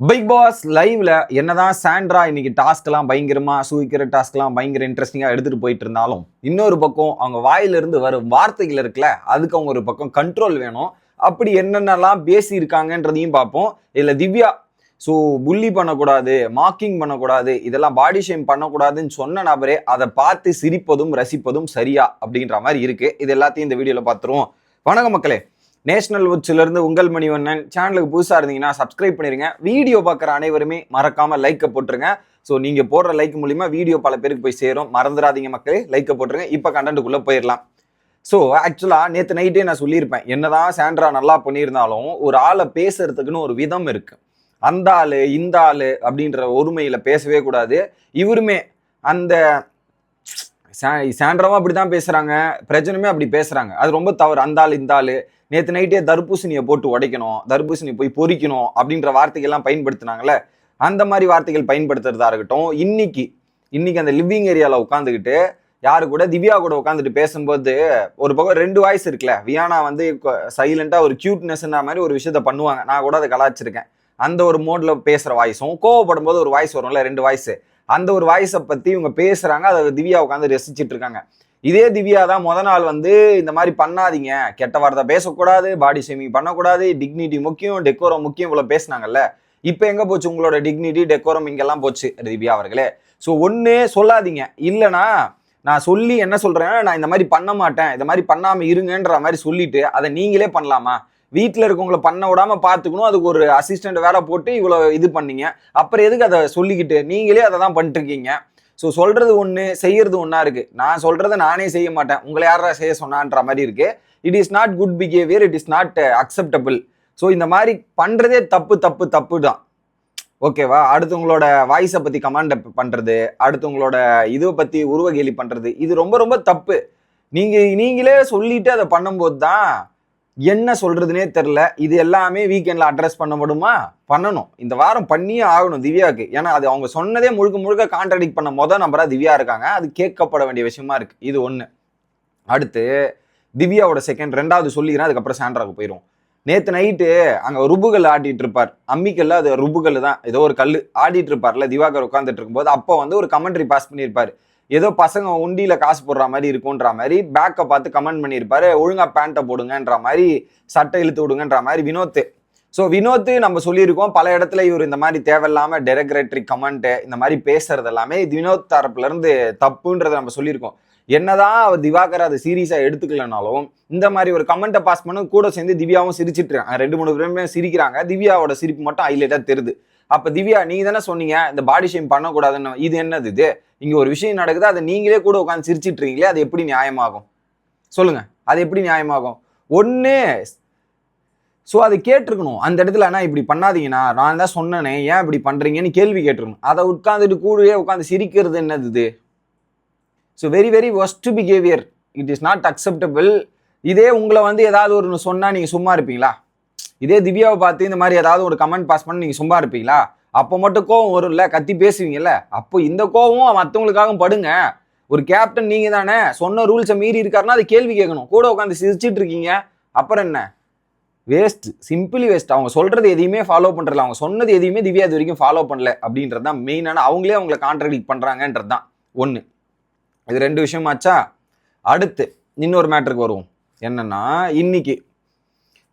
Big pass லைவ்ல என்னதான் Sandra இன்னைக்கு டாஸ்க்லாம் பயங்கரமா சூக்கிற டாஸ்க்லாம் பயங்கர இன்ட்ரெஸ்டிங்கா எடுத்துட்டு போயிட்டு இருந்தாலும் இன்னொரு பக்கம் அவங்க வாயிலிருந்து வரும் வார்த்தைகள் இருக்குல்ல அதுக்கு அவங்க ஒரு பக்கம் கண்ட்ரோல் வேணும். அப்படி என்னென்னலாம் பேசி இருக்காங்கன்றதையும் பார்ப்போம். இல்ல திவ்யா ஸோ புள்ளி பண்ணக்கூடாது, மார்க்கிங் பண்ணக்கூடாது, இதெல்லாம் பாடி ஷேம் பண்ணக்கூடாதுன்னு சொன்ன நபரே அதை பார்த்து சிரிப்பதும் ரசிப்பதும் சரியா அப்படின்ற மாதிரி இருக்கு. இது எல்லாத்தையும் இந்த வீடியோல பார்த்துருவோம். வணக்கம் மக்களே, நேஷனல் உட்ஸ்ல இருந்து உங்கள் மணிவண்ணன். சேனலுக்கு புதுசா இருந்தீங்கன்னா சப்ஸ்கிரைப் பண்ணிருங்க. வீடியோ பார்க்குற அனைவருமே மறக்காம லைக்கை போட்டுருங்க. ஸோ நீங்க போடுற லைக் மூலியமா வீடியோ பல பேருக்கு போய் சேரும். மறந்துடாதீங்க மக்களே, லைக்கை போட்டுருங்க. இப்போ கண்டென்ட்டுக்குள்ள போயிடலாம். ஸோ ஆக்சுவலா நேற்று நைட்டே நான் சொல்லியிருப்பேன், என்னதான் சாண்ட்ரா நல்லா பண்ணியிருந்தாலும் ஒரு ஆளை பேசுறதுக்குன்னு ஒரு விதம் இருக்கு. அந்த ஆளு இந்த ஆளு அப்படின்ற ஒருமையில பேசவே கூடாது. இவருமே அந்த சாண்ட்ராவும் அப்படிதான் பேசுறாங்க, பிரஜனுமே அப்படி பேசுறாங்க. அது ரொம்ப தவறு. அந்த ஆள் இந்த ஆளு நேற்று நைட்டே தர்பூசணியை போட்டு உடைக்கணும், தர்பூசணி போய் பொறிக்கணும் அப்படின்ற வார்த்தைகள்லாம் பயன்படுத்தினாங்கல்ல, அந்த மாதிரி வார்த்தைகள் பயன்படுத்துறதா இருக்கட்டும். இன்னைக்கு அந்த லிவிங் ஏரியாவில் உட்காந்துக்கிட்டு யாரு கூட திவ்யா கூட உட்காந்துட்டு பேசும்போது ஒரு பக்கம் ரெண்டு வாய்ஸ் இருக்குல்ல. வியானா வந்து சைலண்டா ஒரு கியூட்னஸ்ன்ற மாதிரி ஒரு விஷயத்த பண்ணுவாங்க, நான் கூட அதை கலாச்சிருக்கேன். அந்த ஒரு மோட்ல பேசுற வாய்ஸும், கோவப்படும் போது ஒரு வாய்ஸ் வரும்ல, ரெண்டு வாய்ஸ், அந்த ஒரு வாய்ஸை பத்தி இவங்க பேசுறாங்க. அதை திவ்யா உட்காந்து ரசிச்சுட்டு இருக்காங்க. இதே திவ்யா தான் முத நாள் வந்து இந்த மாதிரி பண்ணாதீங்க, கெட்ட வார்த்தை பேசக்கூடாது, பாடி ஷேமிங் பண்ணக்கூடாது, டிக்னிட்டி முக்கியம், டெக்கோரம் முக்கியம், இவ்வளவு பேசினாங்கல்ல. இப்ப எங்க போச்சு உங்களோட டிக்னிட்டி, டெக்கோரம்? இங்கெல்லாம் போச்சு திவ்யா அவர்களே. ஸோ ஒன்னு சொல்லாதீங்க, இல்லைன்னா நான் சொல்லி என்ன சொல்றேன், நான் இந்த மாதிரி பண்ண மாட்டேன், இந்த மாதிரி பண்ணாம இருங்கன்ற மாதிரி சொல்லிட்டு அதை நீங்களே பண்ணலாமா? வீட்டில் இருக்கவங்களை பண்ண விடாம பார்த்துக்கணும், அதுக்கு ஒரு அசிஸ்டன்ட் வேற போட்டு இவ்வளோ இது பண்ணீங்க. அப்புறம் எதுக்கு அதை சொல்லிக்கிட்டு? நீங்களே அதை தான் பண்ணிட்டு இருக்கீங்க. ஸோ சொல்றது ஒன்று, செய்யறது ஒன்றா இருக்கு. நான் சொல்றதை நானே செய்ய மாட்டேன், உங்களை யாரா செய்ய சொன்னான்ற மாதிரி இருக்கு. It is not good behaviour, it is not acceptable. So இந்த மாதிரி பண்றதே தப்பு தான். ஓகேவா? அடுத்தவங்களோட வாய்ஸை பத்தி கமெண்ட் பண்றது, அடுத்தவங்களோட இதை பத்தி உருவகேலி பண்றது, இது ரொம்ப ரொம்ப தப்பு. நீங்களே சொல்லிட்டு அதை பண்ணும்போது தான் என்ன சொல்றதுனே தெரியல. இது எல்லாமே வீக்கெண்ட்ல அட்ரஸ் பண்ண முடியுமா? பண்ணணும், இந்த வாரம் பண்ணியே ஆகணும் திவ்யாவுக்கு. ஏன்னா அது அவங்க சொன்னதே முழுக்க கான்ட்ராடிக்ட் பண்ண நம்பரா திவ்யா இருக்காங்க. அது கேட்கப்பட வேண்டிய விஷயமா இருக்கு. இது ஒண்ணு. அடுத்து திவ்யாவோட ரெண்டாவது சொல்லிக்கிறேன், அதுக்கப்புறம் சாண்ட்ராவுக்கு போயிடும். நேத்து நைட்டு அங்க ருபுகள் ஆடிட்டு இருப்பார், அம்மிக்கல்ல அது ருபுகள் தான், ஏதோ ஒரு கல் ஆடிட்டு இருப்பார்ல, திவாகர் உட்காந்துட்டு இருக்கும்போது அப்போ வந்து ஒரு கமெண்ட்ரி பாஸ் பண்ணியிருப்பாரு. ஏதோ பசங்க உண்டியில காசு போடுற மாதிரி இருக்கும்ன்ற மாதிரி பேக்கை பார்த்து கமெண்ட் பண்ணியிருப்பாரு. ஒழுங்கா பேண்ட்டை போடுங்கன்ற மாதிரி, சட்டை இழுத்து விடுங்கன்ற மாதிரி வினோத். ஸோ வினோத் நம்ம சொல்லியிருக்கோம் பல இடத்துல, இவர் இந்த மாதிரி தேவையில்லாம டெரக்ரேட்டரி கமெண்ட் இந்த மாதிரி பேசுறது எல்லாமே வினோத் தரப்புல இருந்து தப்புன்றதை நம்ம சொல்லியிருக்கோம். என்னதான் அவர் திவாகர் அதை சீரியஸா எடுத்துக்கலனாலும் இந்த மாதிரி ஒரு கமெண்ட்டை பாஸ் பண்ண கூட சேர்ந்து திவ்யாவும் சிரிச்சிட்டு இருக்காங்க. 2-3 பேருமே சிரிக்கிறாங்க, திவ்யாவோட சிரிப்பு மட்டும் ஹைலைட்டா தெரியுது. அப்ப திவ்யா, நீங்க தானே சொன்னீங்க இந்த பாடி ஷேம் பண்ணக்கூடாதுன்னு, இது என்னது இது? இங்க ஒரு விஷயம் நடக்குது, அதை நீங்களே கூட உட்காந்து சிரிச்சிட்டு இருக்கீங்களே, அது எப்படி நியாயமாகும் சொல்லுங்க? அது எப்படி நியாயமாகும்? ஒண்ணு ஸோ அதை கேட்டிருக்கணும் அந்த இடத்துல. ஆனா இப்படி பண்ணாதீங்கன்னா, நான் தான் சொன்னேனே, ஏன் இப்படி பண்றீங்கன்னு கேள்வி கேட்டிருக்கணும். அதை உட்காந்துட்டு கூடவே உட்காந்து சிரிக்கிறது என்னது இது? So very very worst behaviour, it is not acceptable. இதே உங்களை வந்து ஏதாவது ஒரு சொன்னா நீங்க சும்மா இருப்பீங்களா? இதே திவ்யாவை பார்த்து இந்த மாதிரி ஏதாவது ஒரு கமெண்ட் பாஸ் பண்ணி நீங்க சும்மா இருப்பீங்களா? அப்போ மட்டும் கோவம் வரும்ல, கத்தி பேசுவீங்கல்ல. அப்போ இந்த கோவம் மற்றவங்களுக்காக படுங்க. ஒரு கேப்டன் நீங்க தானே, சொன்ன ரூல்ஸை மீறி இருக்காருன்னா அது கேள்வி கேட்கணும். கூட உட்காந்து சிரிச்சிட்டு இருக்கீங்க, அப்புறம் என்ன? Waste, simply waste. அவங்க சொல்றது எதையுமே ஃபாலோ பண்றல, அவங்க சொன்னது எதையுமே திவ்யா இது வரைக்கும் ஃபாலோ பண்ணல அப்படின்றது தான் மெயினான. அவங்களே அவங்களை கான்ட்ராடிக்ட் பண்றாங்கன்றது தான் ஒன்று. இது 2 விஷயமாச்சா. அடுத்து இன்னொரு மேட்டருக்கு வருவோம். என்னன்னா, இன்னைக்கு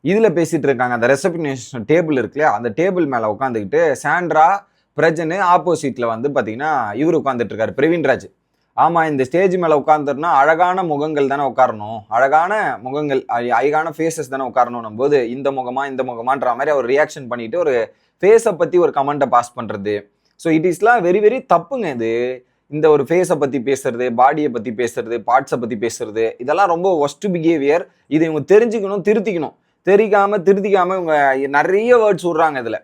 இதுல பேசிட்டு இருக்காங்க, அந்த ரெசப்ஷன் டேபிள் இருக்குல்லையா, அந்த டேபிள் மேல உட்காந்துக்கிட்டு சாண்ட்ரா, பிரஜனு ஆப்போசிட்ல வந்து பாத்தீங்கன்னா இவர் உட்காந்துட்டு இருக்காரு, பிரவீன்ராஜ். ஆமா, இந்த ஸ்டேஜ் மேல உட்காந்துருன்னா அழகான முகங்கள் தானே உட்காரணும், அழகான முகங்கள், அழகான ஃபேஸஸ் தானே உட்காரணும் போது இந்த முகமான்ற மாதிரி அவர் ரியாக்ஷன் பண்ணிட்டு ஒரு ஃபேஸை பத்தி ஒரு கமெண்ட்டை பாஸ் பண்றது. ஸோ இட் இஸ்லாம் வெரி வெரி தப்புங்க. இது இந்த ஒரு ஃபேஸை பத்தி பேசுறது, பாடியை பத்தி பேசுறது, பார்ட்ஸை பத்தி பேசுறது, இதெல்லாம் ரொம்ப ஒஸ்ட் பிஹேவியர். இதை இவங்க தெரிஞ்சுக்கணும், திருத்திக்காம இவங்க நிறைய வேர்ட்ஸ் விடுறாங்க இதுல.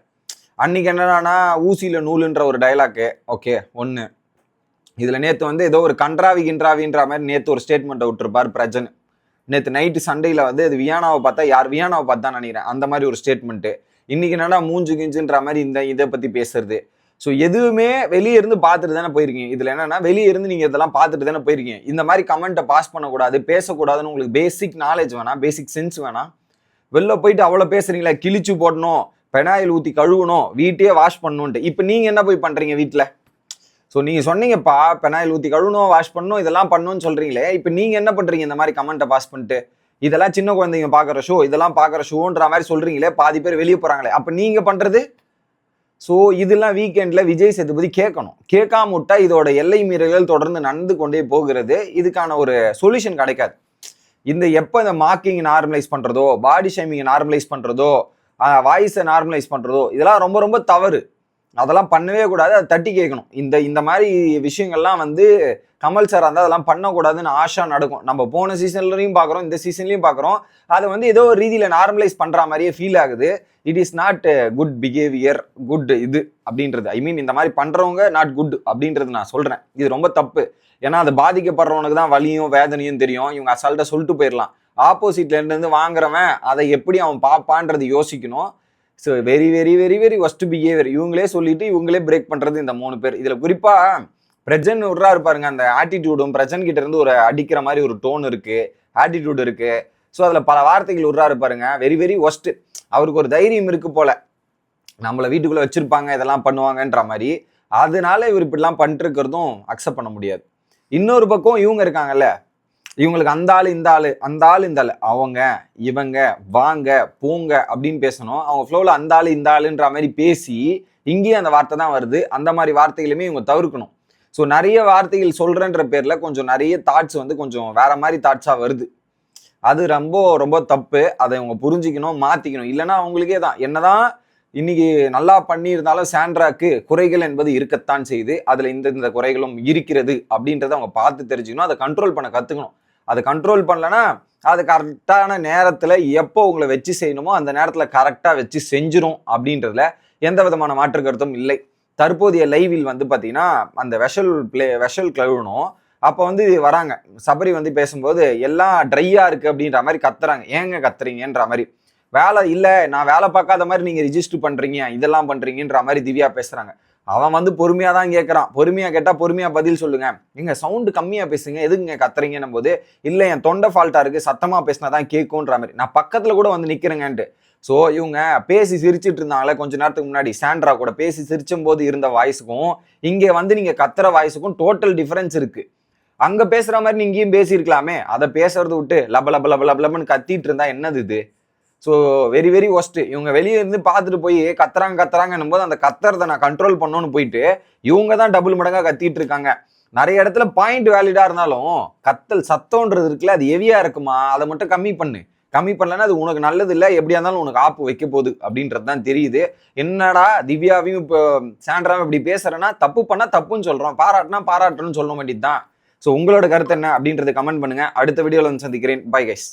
அன்னைக்கு என்னன்னா, ஊசியில நூலுன்ற ஒரு டைலாக்கு. ஓகே, ஒண்ணு. இதுல நேத்து வந்து ஏதோ ஒரு கின்றாவின்ற மாதிரி நேத்து ஒரு ஸ்டேட்மெண்ட்டை விட்டுருப்பார் பிரஜன். நேத்து நைட்டு சண்டையில வந்து அது வியானாவை பார்த்தா நினைக்கிறேன், அந்த மாதிரி ஒரு ஸ்டேட்மெண்ட். இன்னைக்கு என்னன்னா மூஞ்சு கிஞ்சுன்ற மாதிரி இந்த இதை பத்தி பேசுறது. ஸோ எதுவுமே வெளியே இருந்து பார்த்துட்டு தானே போயிருக்கீங்க. இதுல என்னன்னா, வெளியே இருந்து நீங்க இதெல்லாம் பார்த்துட்டு தானே போயிருக்கீங்க. இந்த மாதிரி கமெண்ட்டை பாஸ் பண்ணக்கூடாது, பேசக்கூடாதுன்னு உங்களுக்கு பேசிக் நாலேஜ் வேணாம், பேசிக் சென்ஸ் வேணாம்? வெளில போயிட்டு அவ்வளோ பேசுறீங்களா, கிழிச்சு போடணும், பெனாயில் ஊற்றி கழுவணும், வீட்டையே வாஷ் பண்ணணுன்ட்டு. இப்போ நீங்கள் என்ன போய் பண்ணுறீங்க வீட்டில்? ஸோ நீங்கள் சொன்னீங்கப்பா பெனாயில் ஊற்றி கழுவணும், வாஷ் பண்ணணும், இதெல்லாம் பண்ணணும்னு சொல்கிறீங்களே, இப்போ நீங்கள் என்ன பண்ணுறீங்க இந்த மாதிரி கமெண்ட்டை பாஸ் பண்ணிட்டு? இதெல்லாம் சின்ன குழந்தைங்க பார்க்குற ஷோ, இதெல்லாம் பார்க்குற ஷோன்ற மாதிரி சொல்கிறீங்களே, பாதி பேர் வெளியே போகிறாங்களே, அப்போ நீங்கள் பண்ணுறது? ஸோ இதெல்லாம் வீக்கெண்டில் விஜய் சேதுபதி கேட்கணும். கேட்காம விட்டா இதோட எல்லை மீறல்கள் தொடர்ந்து நடந்து கொண்டே போகிறது. இதுக்கான ஒரு சொல்யூஷன் கிடைக்காது. எப்போ இந்த மார்க்கிங் நார்மலைஸ் பண்ணுறதோ, பாடி ஷேமிங்கை நார்மலைஸ் பண்ணுறதோ, வாய்ஸை நார்மலைஸ் பண்ணுறதோ, இதெல்லாம் ரொம்ப ரொம்ப தவறு. அதெல்லாம் பண்ணவே கூடாது. அதை தட்டி கேட்கணும். இந்த மாதிரி விஷயங்கள்லாம் கமல் சார் அதெல்லாம் பண்ணக்கூடாதுன்னு ஆஷா நடக்கும். நம்ம போன சீசன்லையும் பார்க்குறோம், இந்த சீசன்லையும் பார்க்குறோம். அதை ஏதோ ஒரு ரீதியில் நார்மலைஸ் பண்ணுற மாதிரியே ஃபீல் ஆகுது. It is not good behaviour, good இது அப்படின்றது. ஐ மீன் இந்த மாதிரி பண்ணுறவங்க நாட் குட் அப்படின்றது நான் சொல்கிறேன். இது ரொம்ப தப்பு. ஏன்னா அது பாதிக்கப்படுறவனுக்கு தான் வலியும் வேதனையும் தெரியும். இவங்க அசால்ட்டாக சொல்லிட்டு போயிடலாம். ஆப்போசிட்லேருந்து வாங்குறவன் அதை எப்படி அவன் பார்ப்பான்றது யோசிக்கணும். So very very very very worst behaviour. இவங்களே சொல்லிட்டு இவங்களே பிரேக் பண்ணுறது இந்த 3 பேர். இதில் குறிப்பாக பிரஜன் விட்றா இருப்பாருங்க. அந்த ஆட்டிடியூடும் பிரஜன் கிட்ட இருந்து ஒரு அடிக்கிற மாதிரி ஒரு டோன் இருக்கு, ஆட்டிடியூட் இருக்கு. ஸோ அதில் பல வார்த்தைகள் விட்றா இருப்பாருங்க. Very very worst. அவருக்கு ஒரு தைரியம் இருக்கு போல, நம்மளை வீட்டுக்குள்ளே வச்சிருப்பாங்க, இதெல்லாம் பண்ணுவாங்கன்ற மாதிரி. அதனால இவர் இப்படிலாம் பண்ணிட்டு இருக்கிறதும் அக்செப்ட் பண்ண முடியாது. இன்னொரு பக்கம் இவங்க இருக்காங்கல்ல, இவங்களுக்கு அந்த ஆள் இந்த ஆள், அந்த ஆள் இந்த ஆள், அவங்க இவங்க வாங்க போங்க அப்படின்னு பேசணும். அவங்க ஃப்ளோவில் அந்த ஆள் இந்த ஆளுன்ற மாதிரி பேசி இங்கேயும் அந்த வார்த்தை தான் வருது. அந்த மாதிரி வார்த்தைகளுமே இவங்க தவிர்க்கணும். ஸோ நிறைய வார்த்தைகள் சொல்கிறேன்ற பேரில் கொஞ்சம் நிறைய தாட்ஸ் கொஞ்சம் வேற மாதிரி தாட்ஸாக வருது. அது ரொம்ப ரொம்ப தப்பு. அதை இவங்க புரிஞ்சிக்கணும், மாற்றிக்கணும். இல்லைன்னா அவங்களுக்கே தான் என்னதான் இன்னைக்கு நல்லா பண்ணியிருந்தாலும் சாண்ட்ராக்கு குறைகள் என்பது இருக்கத்தான் செய்யுது. அதில் இந்த குறைகளும் இருக்கிறது அப்படின்றத அவங்க பார்த்து தெரிஞ்சுக்கணும். அதை கண்ட்ரோல் பண்ண கற்றுக்கணும். அதை கண்ட்ரோல் பண்ணலன்னா அது கரெக்டான நேரத்தில் எப்போ உங்களை வச்சு செய்யணுமோ அந்த நேரத்தில் கரெக்டாக வச்சு செஞ்சிரும் அப்படின்றதுல எந்த விதமான மாற்று கருத்தும் இல்லை. தற்போதைய லைவில் பார்த்தீங்கன்னா அந்த வெஷல் கழுவணும். அப்போ வராங்க சபரி பேசும்போது எல்லாம் ட்ரையாக இருக்குது அப்படின்ற மாதிரி கத்துறாங்க. ஏங்க கத்துறீங்கன்ற மாதிரி. வேலை இல்லை, நான் வேலை பார்க்காத மாதிரி நீங்கள் ரிஜிஸ்டர் பண்ணுறீங்க, இதெல்லாம் பண்ணுறீங்கன்ற மாதிரி திவ்யா பேசுகிறாங்க. அவன் பொறுமையாக தான் கேட்குறான். பொறுமையாக கேட்டால் பொறுமையாக பதில் சொல்லுங்க. எங்க சவுண்டு கம்மியாக பேசுங்க, எதுங்க கத்துறீங்கன்னும் போது இல்லை என் தொண்டை ஃபால்ட்டாக இருக்குது, சத்தமாக பேசினா தான் கேட்குன்ற மாதிரி. நான் பக்கத்தில் கூட நிற்கிறேங்கன்ட்டு. ஸோ இவங்க பேசி சிரிச்சிட்டு இருந்தாங்களே கொஞ்ச நேரத்துக்கு முன்னாடி, சாண்ட்ரா கூட பேசி சிரிச்சும் போது இருந்த வாய்ஸுக்கும் இங்கே நீங்கள் கத்துற வாய்ஸுக்கும் டோட்டல் டிஃபரன்ஸ் இருக்குது. அங்கே பேசுகிற மாதிரி நீ இங்கேயும் பேசியிருக்கலாமே. அதை பேசுறத விட்டு லப லப லப லபன்னு கத்திட்டு இருந்தா என்னது இது? So very very worst. இவங்க வெளியே இருந்து பார்த்துட்டு போய் கத்துறாங்கன்னும் போது அந்த கத்துறதை நான் கண்ட்ரோல் பண்ணணும்னு போயிட்டு இவங்க தான் டபுள் மடங்கா கத்திட்டு இருக்காங்க. நிறைய இடத்துல பாயிண்ட் வேலிடா இருந்தாலும் கத்தல் சத்தம்ன்றது இருக்குல்ல, அது ஹெவியா இருக்குமா, அதை மட்டும் கம்மி பண்ணலன்னா அது உனக்கு நல்லது இல்லை, எப்படியா இருந்தாலும் உனக்கு ஆப்பு வைக்க போகுது அப்படின்றது தான் தெரியுது. என்னடா திவ்யாவையும் இப்போ சாண்ட்ராவும் இப்படி பேசுறேன்னா தப்பு பண்ணா தப்புன்னு சொல்றோம், பாராட்டினா பாராட்டணும்னு சொல்ல வேண்டியது தான். ஸோ உங்களோட கருத்து என்ன அப்படின்றத கமெண்ட் பண்ணுங்க. அடுத்த வீடியோவில் சந்திக்கிறேன். Bye guys.